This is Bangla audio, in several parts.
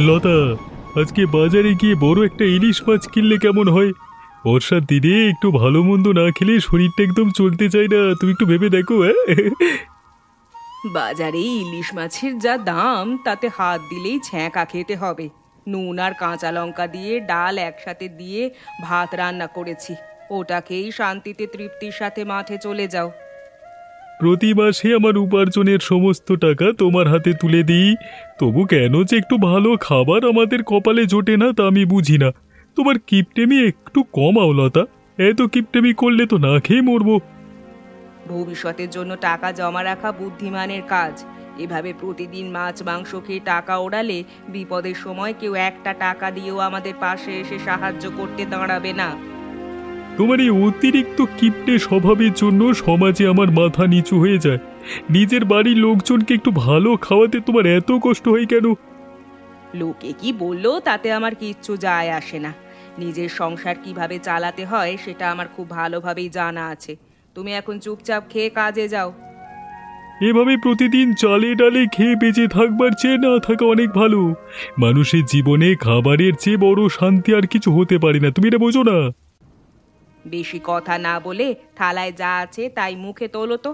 লতা, আজকে বাজারে গিয়ে বড় একটা ইলিশ মাছ কিনলে কেমন হয়? বর্ষার দিনে একটু ভালো মন্দ না খেলে শরীরটা একদম চলতে চায় না। তুমি একটু ভেবে দেখো। হ্যাঁ, বাজারে ইলিশ মাছের যা দাম তাতে হাত দিলেই ছ্যাঁকা খেতে হবে। নুন আর কাঁচা লঙ্কা দিয়ে ডাল একসাথে দিয়ে ভাত রান্না করেছি। ওটাকেই শান্তিতে তৃপ্তির সাথে মাঠে চলে যাও। প্রতি মাসে আমার উপার্জনের সমস্ত টাকা তোমার হাতে তুলে দিই, তবু কেন যে একটু ভালো খাবার আমাদের কপালে জোটে না তা আমি বুঝি না। তোমার কিপটেমি একটু কমাও লতা। এত কিপটেমি করলে তো না খেয়ে মরবো। ভবিষ্যতের জন্য টাকা জমা রাখা বুদ্ধিমানের কাজ। এভাবে প্রতিদিন মাছ মাংস খেয়ে টাকা ওড়ালে বিপদের সময় কেউ একটা টাকা দিয়েও আমাদের পাশে এসে সাহায্য করতে দাঁড়াবে না। তোমার এই অতিরিক্ত কিপটে স্বভাবের জন্য সমাজে আমার মাথা নিচু হয়ে যায়। নিজের বাড়ির লোকজনকে একটু ভালো খাওয়াতে তোমার এত কষ্ট হয় কেন? লোকে কি বললো তাতে আমার কিচ্ছু যায় আসে না। নিজের সংসার কিভাবে চালাতে হয় সেটা আমার খুব ভালোভাবেই জানা আছে। তুমি এখন চুপচাপ খেয়ে কাজে যাও। এভাবে প্রতিদিন চালে ডালে খেয়ে বেঁচে থাকবার চেয়ে না থাকা অনেক ভালো। মানুষের জীবনে খাবারের চেয়ে বড় শান্তি আর কিছু হতে পারে না, তুমি এটা বোঝো না? বেশি কথা না বলে থালায় যা আছে তাই মুখে তোলো তো।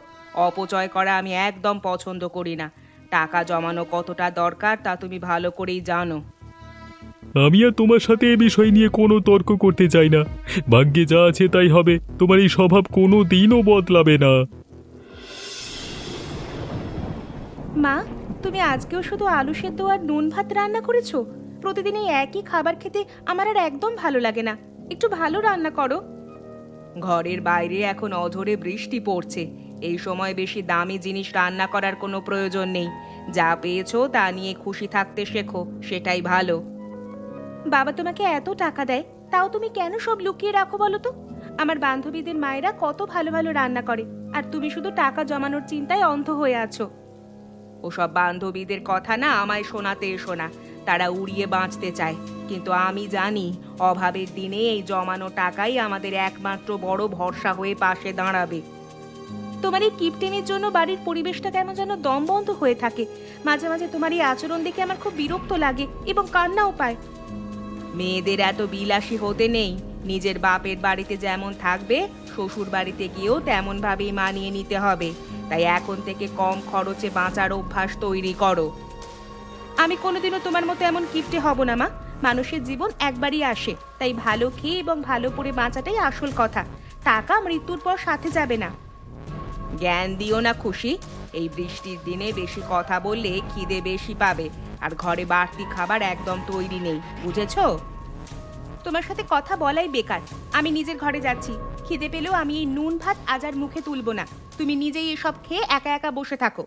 অপচয় করা আমি একদম পছন্দ করি না। টাকা জমানো কতটা দরকার তা তুমি ভালো করেই জানো। আমি আর তোমার সাথে এ বিষয় নিয়ে কোনো তর্ক করতে চাই না। ভাগ্যে যা আছে তাই হবে। তোমার এই স্বভাব কোনো দিনও বদলাবে না। মা, তুমি আজকেও শুধু আলু সেদ্ধ আর নুন ভাত রান্না করেছো? প্রতিদিন এই একই খাবার খেতে আমার আর একদম ভালো লাগে না। একটু ভালো রান্না করো। ঘরের বাইরে এখন অঝোরে বৃষ্টি পড়ছে। এই সময় বেশি দামি জিনিস রান্না করার কোনো প্রয়োজন নেই। যা পেয়েছো তা নিয়ে খুশি থাকতে শেখো, সেটাই ভালো। বাবা তোমাকে এত টাকা দেয়, তাও তুমি কেন সব লুকিয়ে রাখো বলো তো? আমার বান্ধবীদের মায়েরা কত ভালো ভালো রান্না করে, আর তুমি শুধু টাকা জমানোর চিন্তায় অন্ধ হয়ে আছো। ওসব বান্ধবীদের কথা না আমায় শোনাতে এসো না। তারা উড়িয়ে বাঁচতে চায়, কিন্তু আমি জানি অভাবের দিনে এই জমানো টাকাই আমাদের একমাত্র বড় ভরসা হয়ে পাশে দাঁড়াবে। তোমার এই কিপটেমির জন্য বাড়ির পরিবেশটা কেমন যেন দমবন্ধ হয়ে থাকে। মাঝে মাঝে তোমার এই আচরণ দেখে আমার খুব বিরক্ত লাগে এবং কান্নাও পায়। মেয়েদের এত বিলাসী হতে নেই। নিজের বাপের বাড়িতে যেমন থাকবে শ্বশুর বাড়িতে গিয়েও তেমন ভাবেই মানিয়ে নিতে হবে। তাই এখন থেকে কম খরচে বাঁচার অভ্যাস তৈরি করো। আমি কোনোদিনও তোমার মতো এমন কিপটে হব না মা। মানুষের জীবন একবারই আসে, তাই ভালো খেয়ে এবং ভালো করে বাঁচাটাই আসল কথা। টাকা মৃত্যুর পর সাথে যাবে না। জ্ঞান দিও না খুশি। এই বৃষ্টির দিনে বেশি কথা বললে খিদে বেশি পাবে, আর ঘরে বাড়তি খাবার একদম তৈরি নেই, বুঝেছো? তোমার সাথে কথা বলাই বেকার। আমি নিজের ঘরে যাচ্ছি। খিদে পেলেও আমি এই নুন ভাত আজ আর মুখে তুলবো না। তুমি নিজেই এসব খেয়ে একা একা বসে থাকো।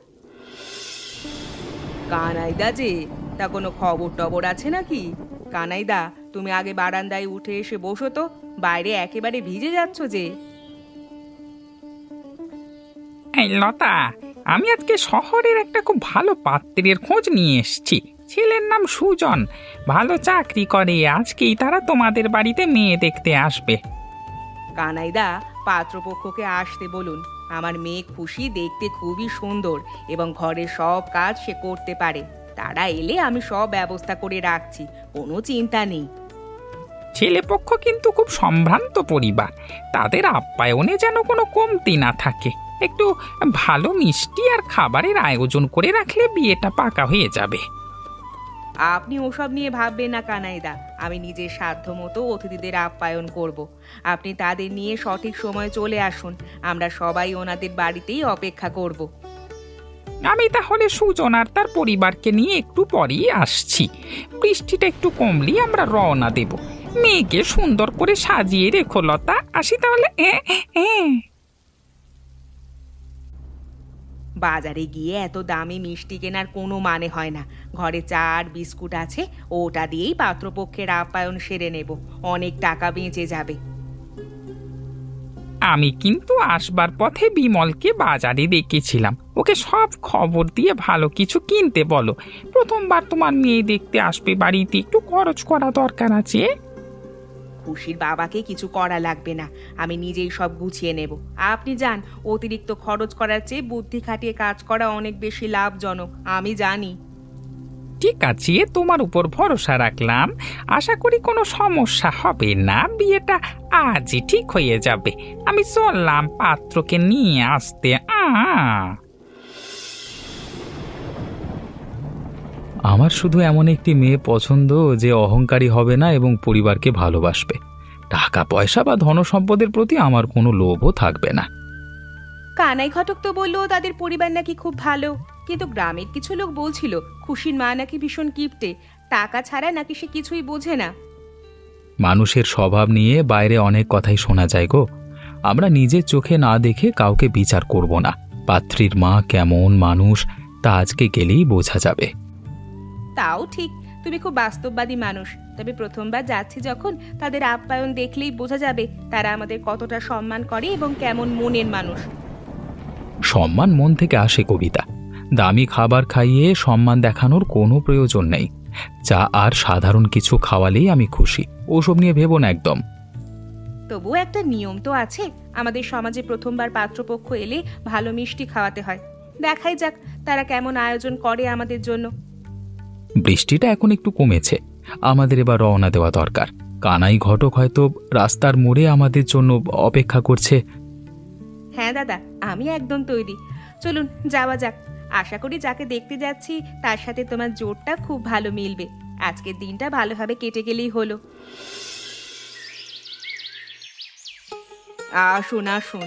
কানাইদা যে, তা কোনো খবর টবর আছে নাকি? কানাইদা, তুমি আগে বারান্দায় উঠে এসে বসো তো। বাইরে একেবারে ভিজে যাচ্ছ যে। এই লতা, আমি আজকে শহরের একটা খুব ভালো পাত্রের খোঁজ নিয়ে এসেছি। ছেলের নাম সুজন, ভালো চাকরি করে। আজকেই তারা তোমাদের বাড়িতে মেয়ে দেখতে আসবে। কানাইদা, পাত্রপক্ষকে আসতে বলুন। আমার মেয়ে খুশি দেখতে খুবই সুন্দর এবং ঘরের সব কাজ সে করতে পারে। তারা এলে আমি সব ব্যবস্থা করে রাখছি, কোনো চিন্তা নেই। ছেলেপক্ষ কিন্তু খুব সম্ভ্রান্ত পরিবার। তাদের আপ্যায়নে যেন কোনো কমতি না থাকে। একটু ভালো মিষ্টি আর খাবারের আয়োজন করে রাখলে বিয়েটা পাকা হয়ে যাবে। আপনি ওসব নিয়ে ভাববেন না কানাইদা। আমি নিজের সাধ্য মতো অতিথিদের আপ্যায়ন করব। আপনি তাদের নিয়ে সঠিক সময় চলে আসুন। আমরা সবাই ওনাদের বাড়িতেই অপেক্ষা করব। আমি তাহলে সুজন আর তার পরিবারকে নিয়ে একটু পরেই আসছি। বৃষ্টিটা একটু কমলেই আমরা রওনা দেব। মেয়েকে সুন্দর করে সাজিয়ে রেখো লতা। আসি তাহলে। বাজারে গিয়ে এত দামি মিষ্টি কেনার কোনো মানে হয় না। ঘরে চা আর বিস্কুট আছে, ওটা দিয়েই পাত্রপক্ষের আপ্যায়ন সেরে নেব। অনেক টাকা বেঁচে যাবে। আমি কিন্তু আসবার পথে বিমলকে বাজারে দেখেছিলাম। ওকে সব খবর দিয়ে ভালো কিছু কিনতে বলো। প্রথমবার তোমার মেয়ে দেখতে আসবে বাড়িতে, একটু খরচ করা দরকার আছে। খুশির বাবাকে কিছু করা লাগবে না, আমি নিজেই সব গুছিয়ে নেব। আপনি যান। অতিরিক্ত খরচ করার চেয়ে বুদ্ধি খাটিয়ে কাজ করা অনেক বেশি লাভজনক, আমি জানি। ঠিক আছে, তোমার উপর ভরসা রাখলাম। আশা করি কোনো সমস্যা হবে না, বিয়েটা আজই ঠিক হয়ে যাবে। আমি চললাম পাত্রকে নিয়ে আসতে। আমার শুধু এমন একটি মেয়ে পছন্দ যে অহংকারী হবে না এবং পরিবারকে ভালোবাসবে। টাকা পয়সা বা ধনসম্পদের প্রতি আমার কোনো লোভও থাকবে না। কানাই ঘটক তো বললো তাদের পরিবার নাকি খুব ভালো, কিন্তু গ্রামের কিছু লোক বলছিল খুশির মা নাকি ভীষণ কিপটে, টাকা ছাড়া নাকি সে কিছুই বোঝে না। মানুষের স্বভাব নিয়ে বাইরে অনেক কথাই শোনা যায় গো। আমরা নিজের চোখে না দেখে কাউকে বিচার করব না। পাত্রীর মা কেমন মানুষ তা আজকে গেলেই বোঝা যাবে। তাও ঠিক, তুমি খুব বাস্তববাদী মানুষ। তবে প্রথমবার যাচ্ছি যখন, তাদের আপ্যায়ন দেখলেই বোঝা যাবে তারা আমাদের কতটা সম্মান করে এবং কেমন মনের মানুষ। সম্মান মন থেকে আসে কবিতা। দামি খাবার খাইয়ে সম্মান দেখানোর কোনো প্রয়োজন নেই। চা আর সাধারণ কিছু খাওয়ালেই আমি খুশি। ওসব নিয়ে ভেবো না একদম। তবুও একটা নিয়ম তো আছে, আমাদের সমাজে প্রথমবার পাত্রপক্ষ এলে ভালো মিষ্টি খাওয়াতে হয়। দেখাই যাক তারা কেমন আয়োজন করে আমাদের জন্য। বৃষ্টিটা এখন একটু কমেছে, আমাদের এবার রওনা দেওয়া দরকার। কানাই ঘটক হয়তো রাস্তার মোড়ে আমাদের জন্য অপেক্ষা করছে। হ্যাঁ দাদা, আমি একদম তৈরি। চলুন যাওয়া যাক। আশা করি যাকে দেখতে যাচ্ছি তার সাথে তোমার জোরটা খুব ভালো মিলবে। আজকের দিনটা ভালোভাবে কেটে গেলেই হলো। আসুন আসুন,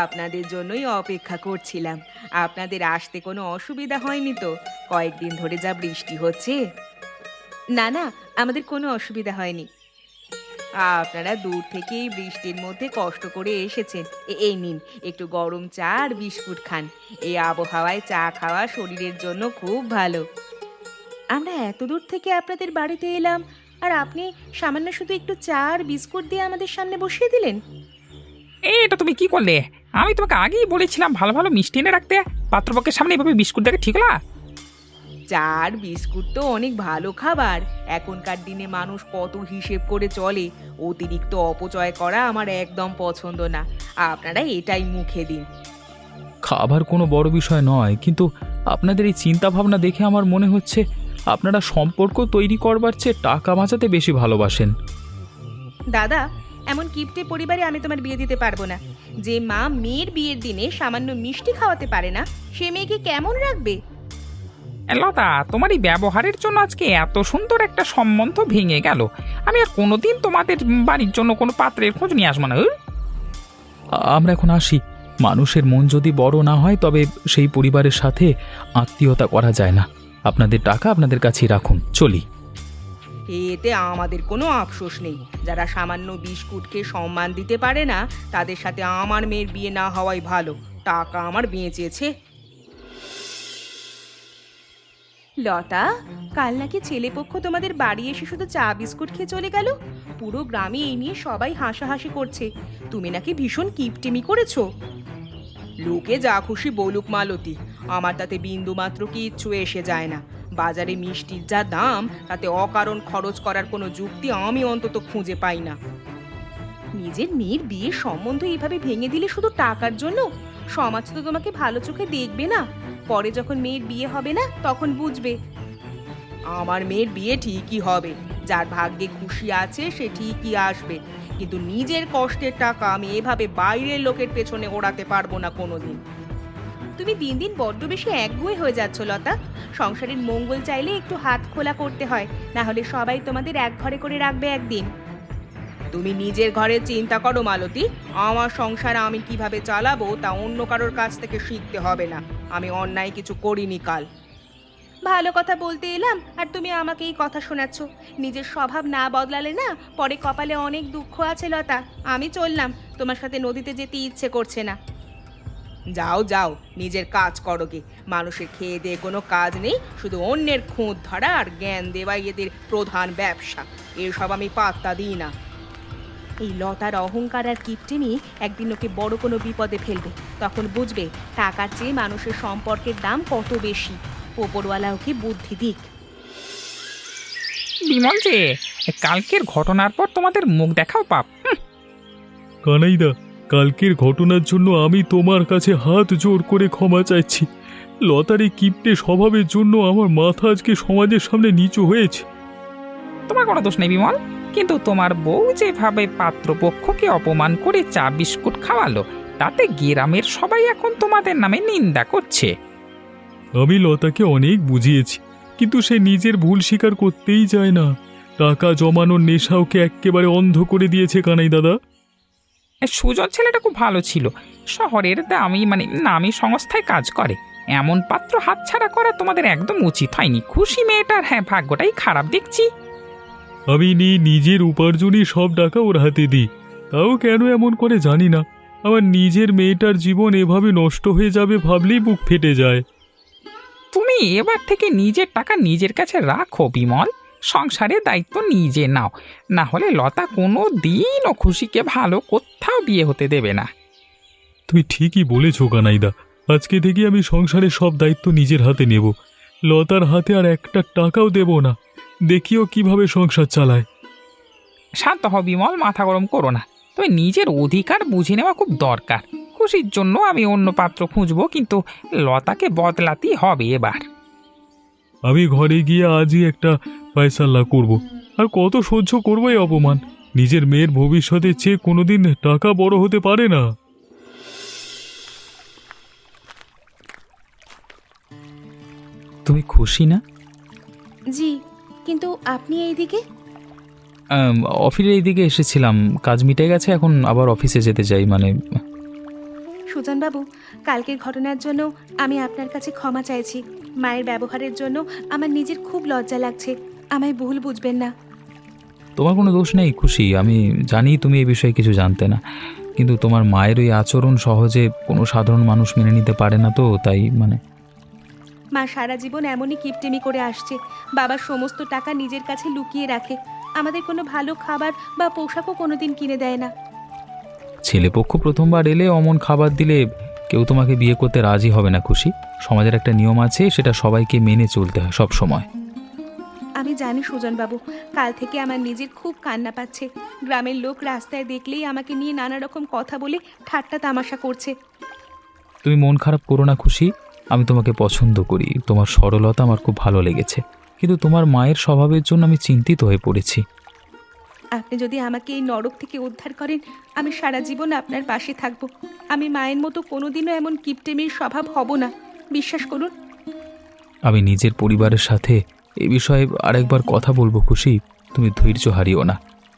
আপনাদের জন্যই অপেক্ষা করছিলাম। আপনাদের আসতে কোনো অসুবিধা হয়নি তো? কয়েকদিন ধরে যা বৃষ্টি হচ্ছে। না না, আমাদের কোনো অসুবিধা হয়নি। আপনারা দূর থেকে এই বৃষ্টির মধ্যে কষ্ট করে এসেছেন। এই নিন, একটু গরম চা আর বিস্কুট খান। এই আবহাওয়ায় চা খাওয়া শরীরের জন্য খুব ভালো। আমরা এত দূর থেকে আপনাদের বাড়িতে এলাম, আর আপনি সামান্য শুধু একটু চা আর বিস্কুট দিয়ে আমাদের সামনে বসিয়ে দিলেন। এটা তুমি কি করলে? আমি তোমাকে আগেই বলেছিলাম ভালো ভালো মিষ্টি এনে রাখতে। পাত্রপক্ষের সামনে এভাবে বিস্কুট দেখে ঠিক হলো? চা আর বিস্কুট তো অনেক ভালো খাবার। এখনকার দিনে মানুষ কত হিসেব করে চলে, অতিরিক্ত অপচয় করা আমার একদম পছন্দ না। আপনারা এটাই মুখে দিন। খাবার কোনো বড় বিষয় নয়, কিন্তু আপনাদের এই চিন্তা ভাবনা দেখে আমার মনে হচ্ছে আপনারা সম্পর্ক তৈরি করবার চেয়ে টাকা বাঁচাতে বেশি ভালোবাসেন। দাদা, এমন কিপ্টে পরিবারে আমি তোমার বিয়ে দিতে পারবো না। যে মা মেয়ের বিয়ের দিনে সামান্য মিষ্টি খাওয়াতে পারে না, সে মেয়েকে কেমন রাখবে? লতা, তোমার এই ব্যবহারের জন্য আজকে এত সুন্দর একটা সম্বন্ধ ভেঙে গেল। আমি আর কোনোদিন তোমাদের বাড়ির জন্য কোনো পাত্রের খোঁজ নিয়ে আসবো না। আমরা এখন আসি। মানুষের মন যদি বড় না হয় তবে সেই পরিবারের সাথে আত্মীয়তা করা যায় না। আপনাদের টাকা আপনাদের কাছেই রাখুন, চলি। এতে আমাদের কোনো আফসোস নেই। যারা সামান্য বিস্কুটকে সম্মান দিতে পারে না, তাদের সাথে আমার মেয়ের বিয়ে না হওয়াই ভালো। টাকা আমার বেঁচেছে। লতা, কাল নাকি ছেলেপক্ষ তোমাদের বাড়ি এসে শুধু চা বিস্কুট খেয়ে চলে গেল। পুরো গ্রামে এই নিয়ে সবাই হাসাহাসি করছে। তুমি নাকি ভীষণ কিপটেমি করেছো। লোকে যা খুশি বলুক মালতী, আমার তাতে বিন্দু মাত্র কিচ্ছু এসে যায় না। বাজারে মিষ্টির যা দাম, তাতে অকারণ খরচ করার কোনো যুক্তি আমি অন্তত খুঁজে পাই না। নিজের মেয়ের বিয়ের সম্বন্ধ এইভাবে ভেঙে দিলে শুধু টাকার জন্য? সমাজ তো তোমাকে ভালো চোখে দেখবে না। পরে যখন মেয়ের বিয়ে হবে না, তখন বুঝবে। আমার মেয়ের বিয়ে ঠিকই হবে। যার ভাগ্যে খুশি আছে সে ঠিকই আসবে, কিন্তু নিজের কষ্টের টাকা আমি এভাবে বাইরের লোকের পেছনে ওড়াতে পারবো না কোনোদিন। তুমি দিন দিন বড্ড বেশি একগুঁয়ে হয়ে যাচ্ছ লতা। সংসারের মঙ্গল চাইলে একটু হাত খোলা করতে হয়, না হলে সবাই তোমাদের এক ঘরে করে রাখবে একদিন। তুমি নিজের ঘরের চিন্তা করো মালতী। আমার সংসার আমি কিভাবে চালাবো তা অন্য কারোর কাছ থেকে শিখতে হবে না। আমি অন্যায় কিছু করিনি কাল। ভালো কথা বলতে এলাম আর তুমি আমাকে এই কথা শোনাচ্ছ। নিজের স্বভাব না বদলালে না, পরে কপালে অনেক দুঃখ আছে লতা। আমি চললাম, তোমার সাথে নদীতে যেতে ইচ্ছে করছে না। যাও যাও, নিজের কাজ করো গে। মানুষের খেয়ে দিয়ে কোনো কাজ নেই, শুধু অন্যের খুঁত ধরা আর জ্ঞান দেওয়াই এদের প্রধান ব্যবসা। এসব আমি পাত্তা দিই না। এই লতার অহংকার আর কিপটেমি একদিন ওকে বড় কোনো বিপদে ফেলবে। তখন বুঝবে টাকার চেয়ে মানুষের সম্পর্কের দাম কত বেশি। ওপরওয়ালা ওকে বুদ্ধি দিক। বিমল যে, কালকের ঘটনার পর তোমাদের মুখ দেখাও পাপ। কানাইদা, কালকের ঘটনার জন্য আমি তোমার কাছে হাত জোড় করে ক্ষমা চাইছি। লতার এই কিপ্টে স্বভাবের জন্য আমার মাথা আজকে সমাজের সামনে নিচু হয়েছে। তোমার কোনো দোষ নেই বিমল, কিন্তু তোমার বউ যেভাবে পাত্রপক্ষকে অপমান করে চা বিস্কুট খাওয়ালো, তাতে গ্রামের সবাই এখন তোমাদের নামে নিন্দা করছে। আমি লতাকে অনেক বুঝিয়েছি, কিন্তু সে নিজের ভুল স্বীকার করতেই চায় না। টাকা জমানোর নেশা ওকে এক্কেবারে অন্ধ করে দিয়েছে কানাই দাদা। সুজন ছেলেটা খুব ভালো ছিল, শহরের নামি সংস্থায় কাজ করে। এমন পাত্র হাতছাড়া করা তোমাদের একদম উচিত হয়নি। খুশি মেয়েটার ভাগ্যটাই খারাপ দেখছি। আমি নিজের উপার্জনই সব টাকা ওর হাতে দিই, তাও কেন এমন করে জানি না। আমার নিজের মেয়েটার জীবন এভাবে নষ্ট হয়ে যাবে ভাবলেই বুক ফেটে যায়। তুমি এবার থেকে নিজের টাকা নিজের কাছে রাখো বিমল, সংসারের দায়িত্ব নিজে নাও, না হলে লতা কোনো দিনও খুশিকে ভালো কোথাও বিয়ে হতে দেবে না। তুমি ঠিকই বলেছো কানাইদা, আজকে থেকে আমি সংসারের সব দায়িত্ব নিজের হাতে নেব। লতার হাতে আর একটা টাকাও দেব না। দেখিও কিভাবে সংসার চালায়। শান্ত হও বিমল, মাথা গরম করো না। তবে নিজের অধিকার বুঝে নেওয়া খুব দরকার। খুশির জন্য আমি অন্য পাত্র খুঁজবো, কিন্তু লতাকে বদলাতেই হবে এবার। আমি ঘরে গিয়ে আজই একটা ফয়সালা করব। আর কত সহ্য করবো এই অপমান? নিজের মেয়ের ভবিষ্যতের চেয়ে কোনোদিন টাকা বড় হতে পারে না। তুমি খুশি না? জি, কিন্তু আপনি এইদিকে? অফিসের এইদিকে এসেছিলাম, কাজ মিটে গেছে, এখন আবার অফিসে যেতে চাই। সুজনবাবু, কালকের ঘটনার জন্য আমি আপনার কাছে ক্ষমা চাইছি। মায়ের ব্যবহারের জন্য আমার নিজের খুব লজ্জা লাগছে, আমায় ভুল বুঝবেন না। তোমার কোনো দোষ নেই খুশি, আমি জানি তুমি এই বিষয়ে কিছু জানতে না, কিন্তু তোমার মায়ের ওই আচরণ সহজে কোনো সাধারণ মানুষ মেনে নিতে পারে না, তো তাই মা সারা জীবন এমনই কিপটেমি করে আসছে। বাবার সমস্ত টাকা নিজের কাছে লুকিয়ে রাখে, আমাদের কোনো ভালো খাবার বা পোশাকও কোনোদিন কিনে দেয় না। ছেলেপক্ষ প্রথমবার এলে অমন খাবার দিলে কেউ তোমাকে বিয়ে করতে রাজি হবে না খুশি। সমাজের একটা নিয়ম আছে, সেটা সবাইকে মেনে চলতে হয় সব সময়। আমি জানি সুজনবাবু, কাল থেকে আমার নিজের খুব কান্না পাচ্ছে। গ্রামের লোক রাস্তায় দেখলেই আমাকে নিয়ে নানা রকম কথা বলে ঠাট্টা তামাশা করছে। তুমি মন খারাপ করো না খুশি, আমি তোমাকে পছন্দ করি, তোমার সরলতা আমার খুব ভালো লেগেছে, কিন্তু তোমার মায়ের স্বভাবের জন্য আমি চিন্তিত হয়ে পড়েছি। আপনি যদি আমাকে এই নরক থেকে উদ্ধার করেন, আমি সারা জীবন আপনার পাশে থাকব। আমি মায়ের মতো কোনোদিনও এমন কিপটেমির স্বভাব হব না, বিশ্বাস করুন। আমি নিজের পরিবারের সাথে এ বিষয়ে আরেকবার কথা বলবো খুশি, তুমি ধৈর্য হারিও না।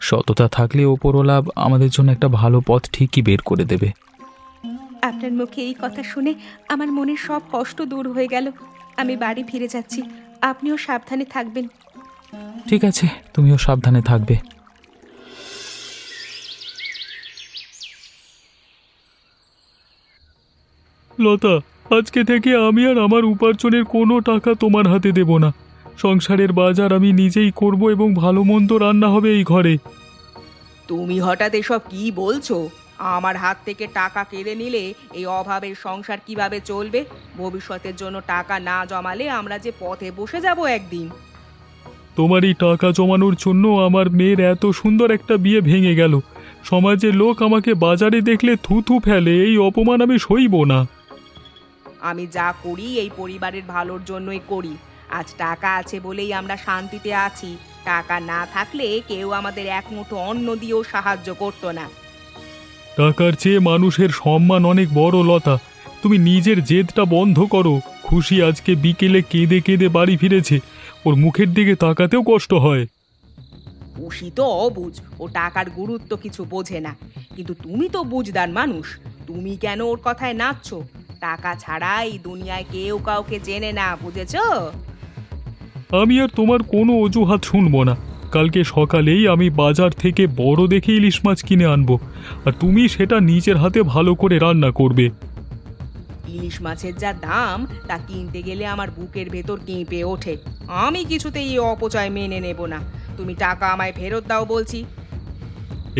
সততা থাকলে ওপরওয়ালা আমাদের জন্য একটা ভালো পথ ঠিকই বের করে দেবে। আপনার মুখে এই কথা শুনে আমার মনের সব কষ্ট দূর হয়ে গেল। আমি বাড়ি ফিরে যাচ্ছি, আপনিও সাবধানে থাকবেন। ঠিক আছে, তুমিও সাবধানে থাকবে। লতা, আজকে থেকে আমি আর আমার উপার্জনের কোনো টাকা তোমার হাতে দেব না। সংসারের বাজার আমি নিজেই করব এবং ভালো মন্দ রান্না হবে এই ঘরে। তুমি হঠাৎ এসব কি বলছো? আমার হাত থেকে টাকা কেড়ে নিলে এই অভাবের সংসার কিভাবে চলবে? ভবিষ্যতের জন্য টাকা না জমালে আমরা যে পথে বসে যাব একদিন। তোমার এই টাকা জমানোর জন্য আমার মেয়ের এত সুন্দর একটা বিয়ে ভেঙে গেল। সমাজের লোক আমাকে বাজারে দেখলে থুথু ফেলে, এই অপমান আমি সইব না। আমি যা করি এই পরিবারের ভালোর জন্যই করি। আজ টাকা আছে বলেই আমরা শান্তিতে আছি। টাকা না থাকলে কেউ আমাদের এক মুঠো অন্ন দিয়েও সাহায্য করতো না। টাকার চেয়ে মানুষের সম্মান অনেক বড় লতা। তুমি নিজের জেদটা বন্ধ করো। খুশি আজকে বিকেলে কেঁদে কেঁদে বাড়ি ফিরেছে, ওর মুখের দিকে তাকাতেও কষ্ট হয়। খুশি তো অবুঝ, ও টাকার গুরুত্ব কিছু বোঝে না, কিন্তু তুমি তো বুঝদার মানুষ। তুমি কেন ওর কথায় নাচছো? টাকা ছাড়া এই দুনিয়ায় কেউ কাউকে চেনে না, বুঝেছো? আমি আর তোমার কোনো অজুহাত শুনবো না। কালকে সকালেই আমি বাজার থেকে বড় দেখে ইলিশ মাছ কিনে আনবো, আর তুমি সেটা নিজের হাতে ভালো করে রান্না করবে। ইলিশ মাছের যা দাম তা কিনতে গেলে আমার বুকের ভেতর কেঁপে ওঠে। আমি কিছুতেই এই অপচয় মেনে নেব না। তুমি টাকা আমায় ফেরত দাও বলছি।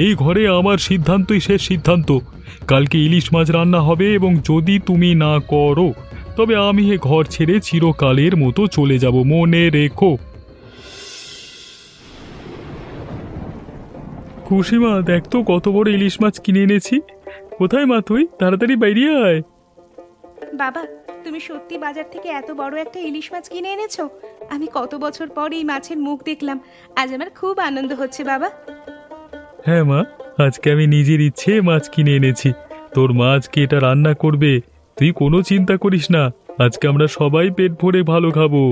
এই ঘরে আমার সিদ্ধান্তই শেষ সিদ্ধান্ত। কালকে ইলিশ মাছ রান্না হবে, এবং যদি তুমি না করো তবে আমি এ ঘর ছেড়ে চিরকালের মতো চলে যাব, মনে রেখো। খুশিমা, দেখ তো কত বড় ইলিশ মাছ কিনে এনেছি। কোথায় মা তুই? তাড়াতাড়ি বাইরে আয়। বাবা, তুমি সত্যি বাজার থেকে এত বড় একটা ইলিশ মাছ কিনে এনেছো? আমি কত বছর পর এই মাছের মুখ দেখলাম। আজ আমার খুব আনন্দ হচ্ছে বাবা। হ্যাঁ মা, আজকে আমি নিজের ইচ্ছে মাছ কিনে এনেছি। তোর মা আজকে এটা রান্না করবে, তুই কোনো চিন্তা করিস না। আজকে আমরা সবাই পেট ভরে ভালো খাবো।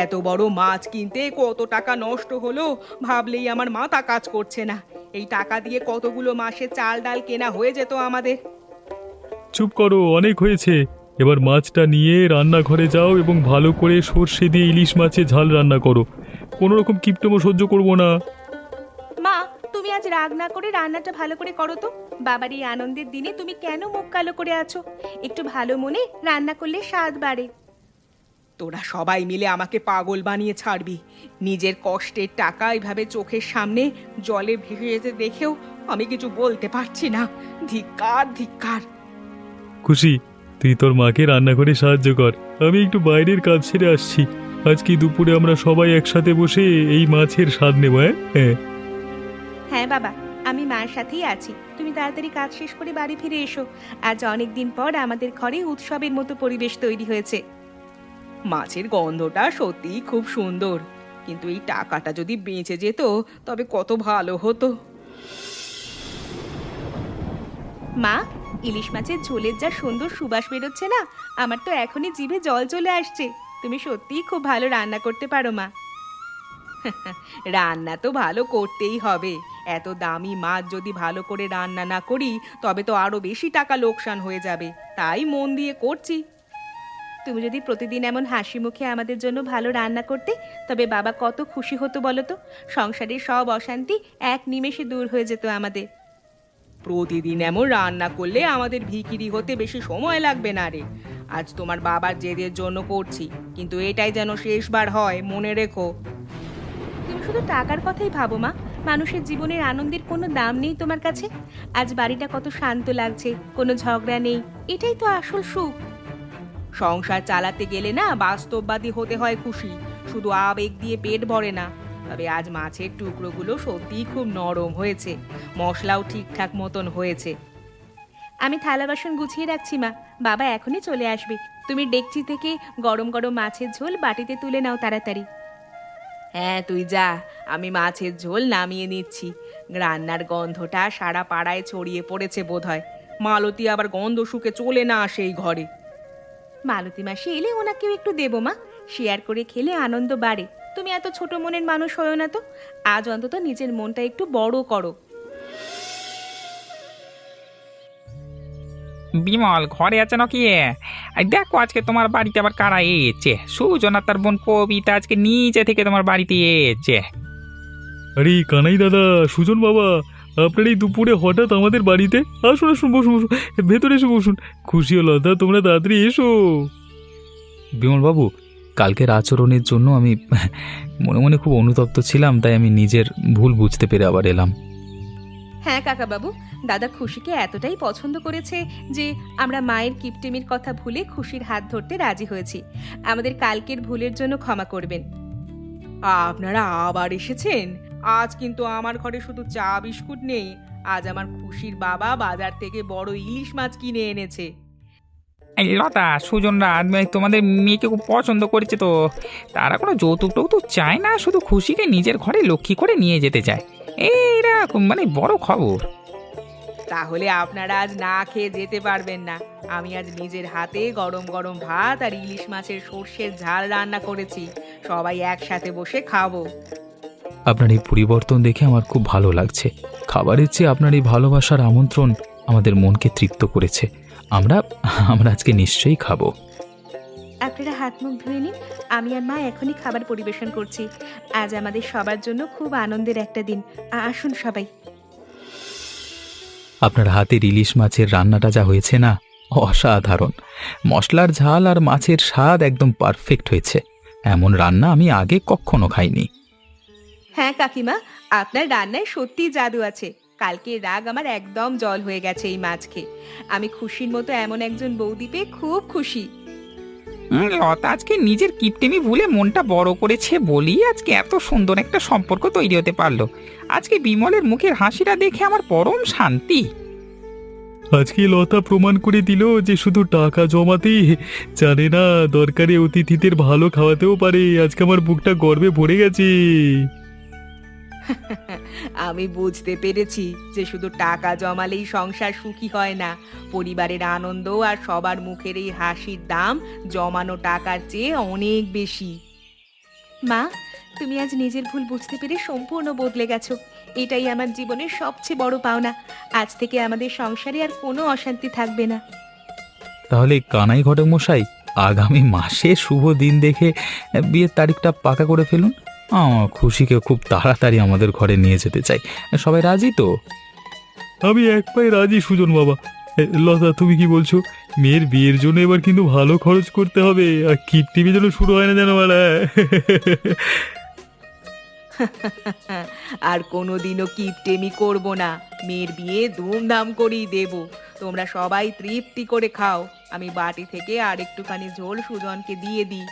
এত বড় মাছ কিনতে কত টাকা নষ্ট হলো ভাবলেই আমার মাথা কাজ করছে না। এই টাকা দিয়ে কতগুলো মাসে চাল ডাল কেনা হয়ে যেত আমাদের। চুপ করো, অনেক হয়েছে। এবার মাছটা নিয়ে রান্নাঘরে যাও এবং ভালো করে সর্ষে দিয়ে ইলিশ মাছের ঝাল রান্না করো। কোনো রকম কিপটেমো সহ্য করবো না। মা, তুমি আজ রাগ না করে রান্নাটা ভালো করে করো তো। বাবার এই আনন্দের দিনে তুমি কেন মুখ কালো করে আছো? একটু ভালো মনে রান্না করলে স্বাদ বাড়ে। তোরা সবাই মিলে আমাকে পাগল বানিয়ে ছাড়বি। নিজের কষ্টের টাকা এইভাবে চোখের সামনে জলে ভেসে যেতে দেখেও আমি কিছু বলতে পারছি না। ধিক্কার, ধিক্কার। খুশি, তুই তোর মাকে রান্না করে সাহায্য কর। আমি একটু বাইরের কাজ সেরে আসছি। আজকে দুপুরে আমরা সবাই একসাথে বসে এই মাছের স্বাদ নেব। হ্যাঁ হ্যাঁ বাবা, আমি মায়ের সাথেই আছি। তুমি তাড়াতাড়ি কাজ শেষ করে বাড়ি ফিরে এসো। আজ অনেক দিন পর আমাদের ঘরে উৎসবের মতো পরিবেশ তৈরি হয়েছে। মাছের গন্ধটা সত্যিই খুব সুন্দর, কিন্তু এই টাকাটা যদি বেঁচে যেত তবে কত ভালো হতো। মা, ইলিশ মাছের ঝোলের যা সুন্দর সুবাস বেরোচ্ছে না, আমার তো এখনই জিভে জল চলে আসছে। তুমি সত্যিই খুব ভালো রান্না করতে পারো মা। রান্না তো ভালো করতেই হবে। এত দামি মাছ যদি ভালো করে রান্না না করি তবে তো আরো বেশি টাকা লোকসান হয়ে যাবে। তাই মন দিয়ে করছি। তুমি যদি প্রতিদিন এমন হাসি মুখে আমাদের জন্য ভালো রান্না করতে তবে বাবা কত খুশি হতো বলো তো। সংসারের সব অশান্তি এক নিমেষে দূর হয়ে যেত আমাদের। প্রতিদিন এমন রান্না করলে আমাদের ভিখিরি হতে বেশি সময় লাগবে না রে। আজ তোমার বাবার জেদের জন্য করছি, কিন্তু এটাই যেন শেষবার হয়, মনে রেখো। তুমি শুধু টাকার কথাই ভাবো মা। মানুষের জীবনের আনন্দের কোনো দাম নেই তোমার কাছে। আজ বাড়িটা কত শান্ত লাগছে, কোনো ঝগড়া নেই। এটাই তো আসল সুখ। সংসার চালাতে গেলে না বাস্তববাদী হতে হয় খুশি, শুধু আবেগ দিয়ে পেট ভরে না। তবে আজ মাছের টুকরোগুলো সত্যিই খুব নরম হয়েছে, মশলাও ঠিকঠাক মতন হয়েছে। আমি থালা বাসন গুছিয়ে রাখছি মা, বাবা এখনই চলে আসবে। তুমি ডেকচি থেকে গরম গরম মাছের ঝোল বাটিতে তুলে নাও তাড়াতাড়ি। হ্যাঁ তুই যা, আমি মাছের ঝোল নামিয়ে নিচ্ছি। রান্নার গন্ধটা সারা পাড়ায় ছড়িয়ে পড়েছে বোধহয়। মালতী আবার গন্ধ শুকে চলে না আসে এই ঘরে। মালতী মাসি এলে ওনাকেও একটু দেবো মা, শেয়ার করে খেলে আনন্দ বাড়ে। তুমি এত ছোট মনের মানুষ হও না তো। আজ অন্তত নিজের মনটা একটু বড় করো। বিমল ঘরে আছে নাকি? দেখো আজকে তোমার বাড়িতে আবার কারা এসেছে। সুজন আর তার বোন কবিতা আজকে নিচে থেকে তোমার বাড়িতে এসেছে। আরে কানাই দাদা, সুজন বাবা, আপনার এই দুপুরে হঠাৎ আমাদের বাড়িতে? আসুন আসুন, বসুন বসুন, ভেতরে এসে বসুন। খুশি হলো দাদা, তোমরা তাড়াতাড়ি এসো। বিমলবাবু, কালকের আচরণের জন্য আমি মনে মনে খুব অনুতপ্ত ছিলাম, তাই আমি নিজের ভুল বুঝতে পেরে আবার এলাম। হ্যাঁ কাকা বাবু, দাদা খুশিকে এতটাই পছন্দ করেছে যে আমরা মায়ের কিপটেমির কথা ভুলে খুশির হাত ধরতে রাজি হয়েছি। আমাদের কালকের ভুলের জন্য ক্ষমা করবেন। আপনারা আবার এসেছেন? আজ কিন্তু আমার ঘরে শুধু চা বিস্কুট নেই। আজ আমার খুশির বাবা বাজার থেকে বড় ইলিশ মাছ কিনে এনেছে। এই লতা, সুজনরা তোমাদের মেয়েকে খুব পছন্দ করেছে তো। তারা কোনো যৌতুক টৌতুক চায় না, শুধু খুশিকে নিজের ঘরে লক্ষ্মী করে নিয়ে যেতে চায়। এইটা মানে বড় খবর। তাহলে আপনারা আজ না খেয়ে যেতে পারবেন না। আমি আজ নিজের হাতে গরম গরম ভাত আর ইলিশ মাছের সর্ষের ঝাল রান্না করেছি। সবাই একসাথে বসে খাবো। আপনার এই পরিবর্তন দেখে আমার খুব ভালো লাগছে। খাবারের চেয়ে আপনার এই ভালোবাসার আমন্ত্রণ আমাদের মনকে তৃপ্ত করেছে। আমরা আজকে নিশ্চয়ই খাবো। আপনারা হাত মুখ ধুয়ে নিন, আমি আর মা এখনই খাবার পরিবেশন করছি। আজ আমাদের সবার জন্য খুব আনন্দের একটা দিন। আসুন সবাই। আপনার হাতের ইলিশ মাছের রান্নাটা যা হয়েছে না, অসাধারণ। মশলার ঝাল আর মাছের স্বাদ একদম পারফেক্ট হয়েছে। এমন রান্না আমি আগে কখনো খাইনি। হ্যাঁ কাকিমা, আপনার রান্নায় সত্যিই জাদু আছে। কালকের রাগ আমার একদম জল হয়ে গেছে এই মাছ খেয়ে। আমি খুশির মতো এমন একজন বৌদি পেয়ে খুব খুশি। লতা আজকে নিজের কিপটেমি ভুলে মনটা বড় করেছে বলি আজকে এত সুন্দর একটা সম্পর্ক তৈরি হতে পারলো। আজকে বিমলের মুখের হাসিটা দেখে আমার পরম শান্তি। আজকে লতা প্রমাণ করে দিল যে শুধু টাকা জমাতেই জানে না, দরকারে অতিথিদের ভালো খাওয়াতেও পারে। আজকে আমার বুকটা গর্বে ভরে গেছে। আমি বুঝতে পেরেছি যে শুধু টাকা জমালেই সংসার সুখী হয় না, পরিবারের আনন্দ আর সবার মুখের এই হাসির দাম জমানো টাকার চেয়ে অনেক বেশি। মা, তুমি আজ নিজের ভুল বুঝতে পেরে সম্পূর্ণ বদলে গেছো। এটাই আমার জীবনের সবচেয়ে বড় পাওনা। আজ থেকে আমাদের সংসারে আর কোনো অশান্তি থাকবে না। তাহলে কানাই ঘটক মশাই, আগামী মাসে শুভ দিন দেখে বিয়ের তারিখটা পাকা করে ফেলুন। খুশিকে খুব তাড়াতাড়ি আমাদের ঘরে নিয়ে যেতে চাই। সবাই রাজি তো? আমি এক পায়ে রাজি সুজন বাবা। লতা, তুমি কি বলছো? মেয়ের বিয়ের জন্য এবার কিন্তু ভালো খরচ করতে হবে, আর কিপটিমি যেন শুরু হয় না যেন মানে। আর কোনোদিনও কিপটেমি করব না। মেয়ের বিয়ে ধুমধাম করেই দেব। তোমরা সবাই তৃপ্তি করে খাও। আমি বাটি থেকে আর একটুখানি ঝোল সুজনকে দিয়ে দিই।